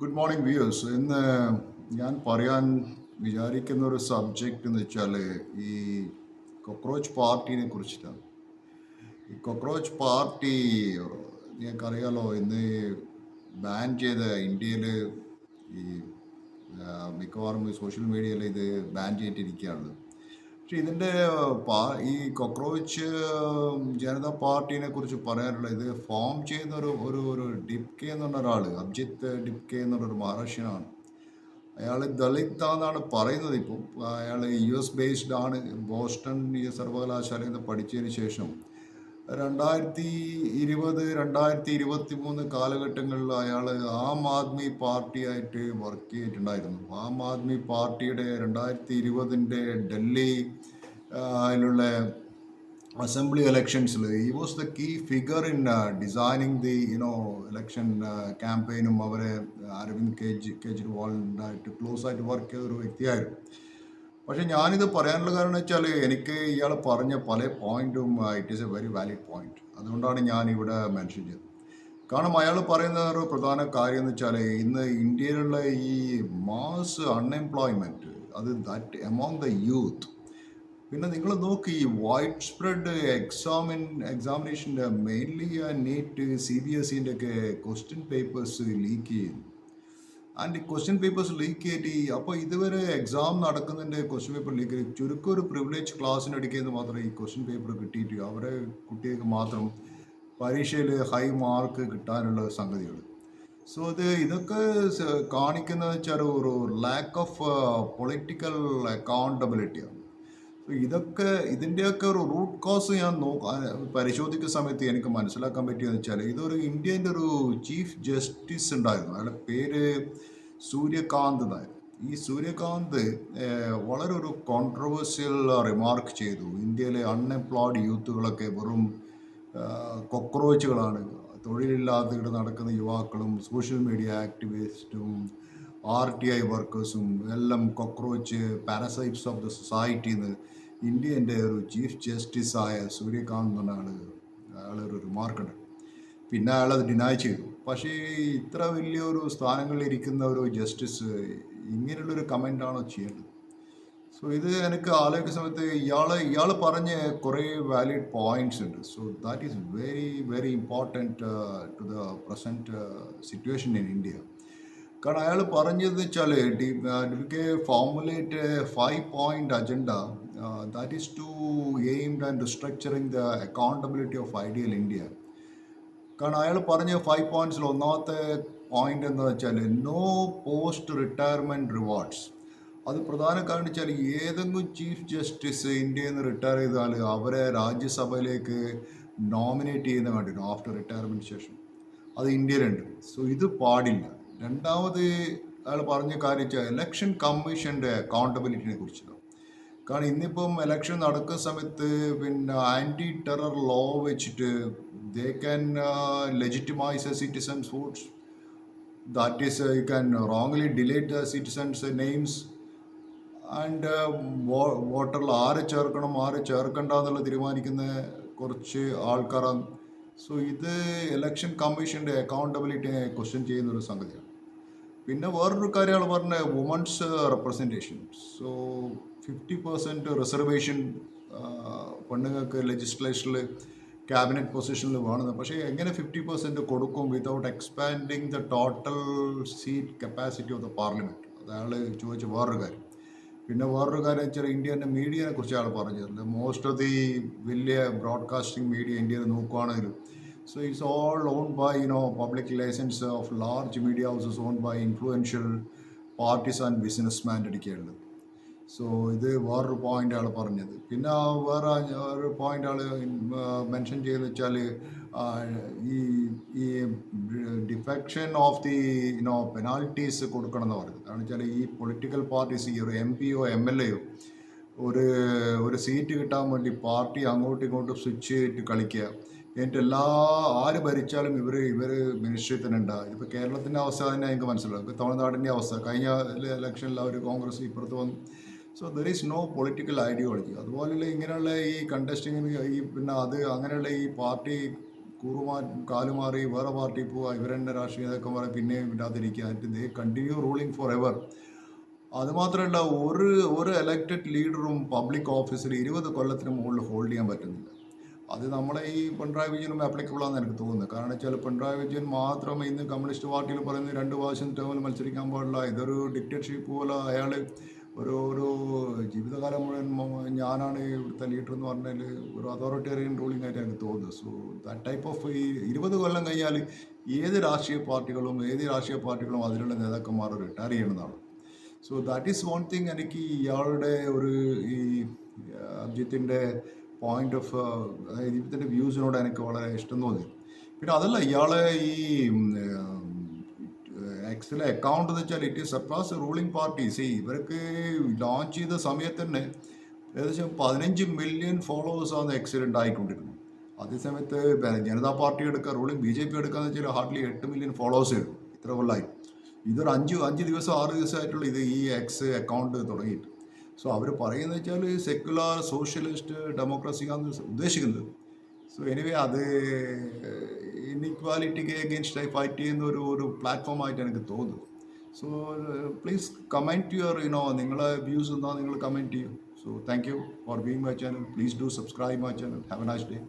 Good morning viewers. ഇന്ന് ഞാൻ പറയാൻ വിചാരിക്കുന്ന ഒരു സബ്ജക്റ്റ് എന്ന് വെച്ചാൽ ഈ കോക്രോച്ച് പാർട്ടീനെ കുറിച്ചിട്ടാണ്. ഈ കോക്രോച്ച് പാർട്ടി നിങ്ങൾക്കറിയാലോ, ഇന്ന് ബാൻ ചെയ്ത ഇന്ത്യയിൽ ഈ മിക്കവാറും സോഷ്യൽ മീഡിയയിൽ ഇത് ബാൻ ചെയ്തിട്ടിരിക്കുകയാണ്. പക്ഷെ ഇതിൻ്റെ ഈ കോക്രോച്ച് ജനതാ പാർട്ടീനെ കുറിച്ച് പറയാനുള്ള ഇത് ഫോം ചെയ്യുന്ന ഒരു ഡിപ്കെ എന്ന് പറഞ്ഞ ഒരാൾ, അഭിജിത്ത് ഡിപ്കെ എന്നുള്ളൊരു മഹാരാഷ്ട്രനാണ്. അയാൾ ദളിതാന്നാണ് പറയുന്നത്. ഇപ്പം അയാൾ US ബേസ്ഡ് ആണ്. ബോസ്റ്റൺ ഈ സർവകലാശാലയിൽ നിന്ന് പഠിച്ചതിന് ശേഷം 2023 കാലഘട്ടങ്ങളിൽ അയാൾ ആം ആദ്മി പാർട്ടിയായിട്ട് വർക്ക് ചെയ്തിട്ടുണ്ടായിരുന്നു. ആം ആദ്മി പാർട്ടിയുടെ 2020 ഡൽഹി അതിലുള്ള assembly elections, he was the key figure in designing the election campaign. അവരെ അരവിന്ദ് കെജ്രിവാളിനായിട്ട് ക്ലോസ് ആയിട്ട് വർക്ക് ചെയ്ത ഒരു വ്യക്തിയായിരുന്നു. പക്ഷെ ഞാനിത് പറയാനുള്ള കാരണം വെച്ചാൽ എനിക്ക് ഇയാൾ പറഞ്ഞ പല പോയിന്റും it is A very valid point. അതുകൊണ്ടാണ് ഞാൻ ഇവിടെ മെൻഷൻ ചെയ്തത്. കാരണം അയാൾ പറയുന്ന ഒരു പ്രധാന കാര്യം എന്ന് വെച്ചാൽ ഇന്ന് ഇന്ത്യയിലുള്ള ഈ മാസ് അൺഎംപ്ലോയ്മെന്റ്, അത് ദാറ്റ് എമോങ് ദ യൂത്ത്. പിന്നെ നിങ്ങൾ നോക്കി ഈ വൈഡ് സ്പ്രെഡ് എക്സാമിനേഷൻ്റെ മെയിൻലി നീറ്റ് CBSEൻ്റെ ഒക്കെ ക്വസ്റ്റ്യൻ പേപ്പേഴ്സ് ലീക്ക് ചെയ്യുന്നു. ആൻഡ് ക്വസ്റ്റ്യൻ പേപ്പേഴ്സ് ലീക്ക് ചെയ്തിട്ട് അപ്പോൾ ഇതുവരെ എക്സാം നടക്കുന്നതിൻ്റെ ക്വസ്റ്റ്യൻ പേപ്പർ ലീക്ക് ചെയ്ത് ചുരുക്കം ഒരു പ്രിവിലേജ് ക്ലാസ്സിനടിക്കുന്നത് മാത്രമേ ഈ ക്വസ്റ്റ്യൻ പേപ്പർ കിട്ടിയിട്ട് അവരെ കുട്ടികൾക്ക് മാത്രം പരീക്ഷയിൽ ഹൈ മാർക്ക് കിട്ടാനുള്ള സംഗതികൾ. സോ ഇതൊക്കെ കാണിക്കുന്നത് വെച്ചാൽ ഒരു ലാക്ക് ഓഫ് പൊളിറ്റിക്കൽ അക്കൗണ്ടബിലിറ്റിയാണ്. ഇതിൻ്റെയൊക്കെ ഒരു റൂട്ട് കോസ് ഞാൻ പരിശോധിക്കുന്ന സമയത്ത് എനിക്ക് മനസ്സിലാക്കാൻ പറ്റിയെന്ന് വെച്ചാൽ ഇതൊരു ഇന്ത്യൻ്റെ ഒരു ചീഫ് ജസ്റ്റിസ് ഉണ്ടായിരുന്നു. അയാളുടെ പേര് സൂര്യകാന്ത് എന്നായിരുന്നു. ഈ സൂര്യകാന്ത് വളരെ ഒരു കോൺട്രവേഴ്സ്യൽ റിമാർക്ക് ചെയ്തു. ഇന്ത്യയിലെ അൺഎംപ്ലോയ്ഡ് യൂത്തുകളൊക്കെ വെറും കൊക്രോച്ചുകളാണ്. തൊഴിലില്ലാതെ ഇവിടെ നടക്കുന്ന യുവാക്കളും സോഷ്യൽ മീഡിയ ആക്ടിവിസ്റ്റും RTI വർക്കേഴ്സും എല്ലാം കൊക്രോച്ച് പാരസൈറ്റ്സ് ഓഫ് ദ സൊസൈറ്റിന്ന് ഇന്ത്യൻ്റെ ഒരു ചീഫ് ജസ്റ്റിസായ സൂര്യകാന്ത് എന്ന അയാളൊരു റിമാർക്കുണ്ട്. പിന്നെ അയാളത് ഡിനൈ ചെയ്തു. പക്ഷേ ഇത്ര വലിയൊരു സ്ഥാനങ്ങളിൽ ഇരിക്കുന്ന ഒരു ജസ്റ്റിസ് ഇങ്ങനെയുള്ളൊരു കമൻ്റാണോ ചെയ്യേണ്ടത്? സോ ഇത് എനിക്ക് ആലോചിക്കുന്ന സമയത്ത് ഇയാൾ പറഞ്ഞ കുറേ വാലിഡ് പോയിന്റ്സ് ഉണ്ട്. So that is very very important to the present situation in India. കാരണം അയാൾ പറഞ്ഞതെന്ന് വെച്ചാൽ DK formulate 5-point agenda that is to aimed and structuring the accountability of ideal India. കാരണം അയാൾ പറഞ്ഞ 5 points ഒന്നാമത്തെ പോയിന്റ് എന്താ വെച്ചാൽ നോ പോസ്റ്റ് റിട്ടയർമെൻറ്റ് റിവാർഡ്സ്. അത് പ്രധാന കാരണം വെച്ചാൽ ഏതെങ്കിലും ചീഫ് ജസ്റ്റിസ് ഇന്ത്യയിൽ നിന്ന് റിട്ടയർ ചെയ്താൽ അവരെ രാജ്യസഭയിലേക്ക് നോമിനേറ്റ് ചെയ്യുന്ന കണ്ടിരുന്നു ആഫ്റ്റർ റിട്ടയർമെൻറ്റ് ശേഷം. അത് ഇന്ത്യയിലുണ്ട്. സോ ഇത് പാടില്ല. രണ്ടാമത് അയാൾ പറഞ്ഞ കാര്യം വെച്ചാൽ ഇലക്ഷൻ കമ്മീഷൻ്റെ അക്കൗണ്ടബിലിറ്റിനെ കുറിച്ചാണ്. കാരണം ഇന്നിപ്പം ഇലക്ഷൻ നടക്കുന്ന സമയത്ത് പിന്നെ ആൻറ്റി ടെറർ ലോ വെച്ചിട്ട് they can legitimize a citizens votes. That is you can wrongly delete the citizens names and വോട്ടറിൽ ആരെ ചേർക്കണം ആരെ ചേർക്കണ്ട എന്നുള്ളത് തീരുമാനിക്കുന്ന കുറച്ച് ആൾക്കാരാണ്. സോ ഇത് ഇലക്ഷൻ കമ്മീഷൻ്റെ അക്കൗണ്ടബിലിറ്റിനെ ക്വസ്റ്റ്യൻ ചെയ്യുന്നൊരു സംഗതിയാണ്. പിന്നെ വേറൊരു കാര്യമാണ് പറഞ്ഞ വുമൻസ് റെപ്രസെൻറ്റേഷൻ. സോ 50% റിസർവേഷൻ പെണ്ണുങ്ങൾക്ക് ലെജിസ്ലേഷനിൽ ക്യാബിനറ്റ് പൊസിഷനിൽ വേണമെന്ന്. പക്ഷേ എങ്ങനെ 50% കൊടുക്കും without expanding the total seat capacity of the parliament? അയാൾ ചോദിച്ച വേറൊരു കാര്യം. പിന്നെ വേറൊരു കാര്യം വെച്ചാൽ ഇന്ത്യൻ്റെ മീഡിയനെ കുറിച്ച് അയാൾ പറഞ്ഞിട്ടുണ്ട്. മോസ്റ്റ് ഓഫ് ദി വലിയ ബ്രോഡ്കാസ്റ്റിംഗ് മീഡിയ ഇന്ത്യയിൽ നോക്കുകയാണെങ്കിലും so it's all owned by public license of large media houses owned by influential partisan businessman dedicated. So ഇത് വേറൊരു പോയിന്റ് ആൾ പറഞ്ഞത്. പിന്നെ വേറെ ഒരു പോയിന്റ് ആൾ മെൻഷൻ ചെയ്തെന്ന് വെച്ചാൽ ഈ ഡിഫെക്ഷൻ ഓഫ് ദി പെനാൽറ്റീസ് കൊടുക്കണം എന്ന് പറയുന്നത്. കാരണം വെച്ചാൽ ഈ പൊളിറ്റിക്കൽ പാർട്ടീസ് ഈ ഒരു MPയോ MLAയോ ഒരു സീറ്റ് കിട്ടാൻ വേണ്ടി പാർട്ടി അങ്ങോട്ടും ഇങ്ങോട്ടും സ്വിച്ച് ചെയ്തിട്ട് കളിക്കുക. എന്നിട്ട് ആര് ഭരിച്ചാലും ഇവർ മിനിസ്ട്രി തന്നെ ഉണ്ടാകും. ഇപ്പോൾ കേരളത്തിൻ്റെ അവസ്ഥ തന്നെ എനിക്ക് മനസ്സിലാവും. ഇപ്പോൾ തമിഴ്നാടിൻ്റെ അവസ്ഥ കഴിഞ്ഞ ഇലക്ഷനിൽ അവർ കോൺഗ്രസ് ഇപ്പുറത്ത് വന്നു. So there is no political ideology. അതുപോലെയുള്ള ഇങ്ങനെയുള്ള ഈ കണ്ടസ്റ്റിങ്ങിന് ഈ പിന്നെ അങ്ങനെയുള്ള ഈ പാർട്ടി കാലുമാറി വേറെ പാർട്ടി പോവുക, ഇവരെന്നെ രാഷ്ട്രീയം ഇതൊക്കെ പറയും, പിന്നെയും ഇല്ലാതിരിക്കുക, എന്നിട്ട് ദേ കണ്ടിന്യൂ റൂളിങ് ഫോർ എവർ. അതുമാത്രമല്ല, ഒരു എലക്റ്റഡ് ലീഡറും പബ്ലിക് ഓഫീസിൽ 20 കൊല്ലത്തിന് മുകളിൽ ഹോൾഡ് ചെയ്യാൻ പറ്റുന്നില്ല. അത് നമ്മളെ ഈ പിണറായി വിജയനും ആപ്ലിക്കബിൾ ആണെന്ന് എനിക്ക് തോന്നുന്നത്. കാരണം വെച്ചാൽ പിണറായി വിജയൻ മാത്രം ഇന്ന് കമ്മ്യൂണിസ്റ്റ് പാർട്ടിയിൽ പറയുന്നത് 2 പ്രാവശ്യം ടേമിൽ മത്സരിക്കാൻ പാടില്ല, ഇതൊരു ഡിക്റ്റേറ്റർഷിപ്പ് പോലെ അയാൾ ഒരു ജീവിതകാലം മുഴുവൻ ഞാനാണ് ഇവിടുത്തെ ലീഡർ എന്ന് പറഞ്ഞാൽ ഒരു അതോറിറ്റേറിയൻ റൂളിംഗ് ആയിട്ട് എനിക്ക് തോന്നുന്നത്. സോ ദാറ്റ് ടൈപ്പ് ഓഫ് ഈ 20 കൊല്ലം കഴിഞ്ഞാൽ ഏത് രാഷ്ട്രീയ പാർട്ടികളും അതിലുള്ള നേതാക്കന്മാർ റിട്ടയർ ചെയ്യണമെന്നാണ്. So that is one thing. എനിക്ക് ഇയാളുടെ ഈ അഭിജിത്തിൻ്റെ പോയിന്റ് ഓഫ് അതായത് ഇവിടുത്തെ വ്യൂസിനോട് എനിക്ക് വളരെ ഇഷ്ടം തോന്നി. പിന്നെ അതല്ല, ഇയാളെ ഈ എക്സിലെ അക്കൗണ്ട് എന്ന് വെച്ചാൽ it is surplus ruling parties. ഇവർക്ക് ലോഞ്ച് ചെയ്ത സമയത്ത് തന്നെ ഏകദേശം 15 മില്യൺ ഫോളോവേഴ്സാണ് എക്സിൽ ഉണ്ടായിക്കൊണ്ടിരുന്നത്. അതേസമയത്ത് ജനതാ പാർട്ടി എടുക്കുക, റൂളിംഗ് BJP എടുക്കുകയെന്ന് വെച്ചാൽ ഹാർഡ്ലി 8 മില്യൺ ഫോളോവേഴ്സേ ഉള്ളൂ ഇത്ര കൊല്ലമായി. ഇതൊരു 5 ദിവസം 6 ദിവസമായിട്ടുള്ള ഇത് ഈ എക്സ് അക്കൗണ്ട് തുടങ്ങിയിട്ട്. സോ അവർ പറയുന്നത് വെച്ചാൽ സെക്യുലർ സോഷ്യലിസ്റ്റ് ഡെമോക്രസിയാണ് ഉദ്ദേശിക്കുന്നത്. സോ എനിവേ അത് ഇൻഇക്വാലിറ്റിക്ക് എഗെയിൻസ്റ്റ് ഫൈറ്റ് ചെയ്യുന്ന ഒരു പ്ലാറ്റ്ഫോമായിട്ട് എനിക്ക് തോന്നുന്നു. സോ പ്ലീസ് കമൻറ്റ് നിങ്ങളെ വ്യൂസ് എന്താ നിങ്ങൾ കമൻറ്റ് ചെയ്യും. So thank you for being my channel. Please do subscribe my channel. Have A nice day.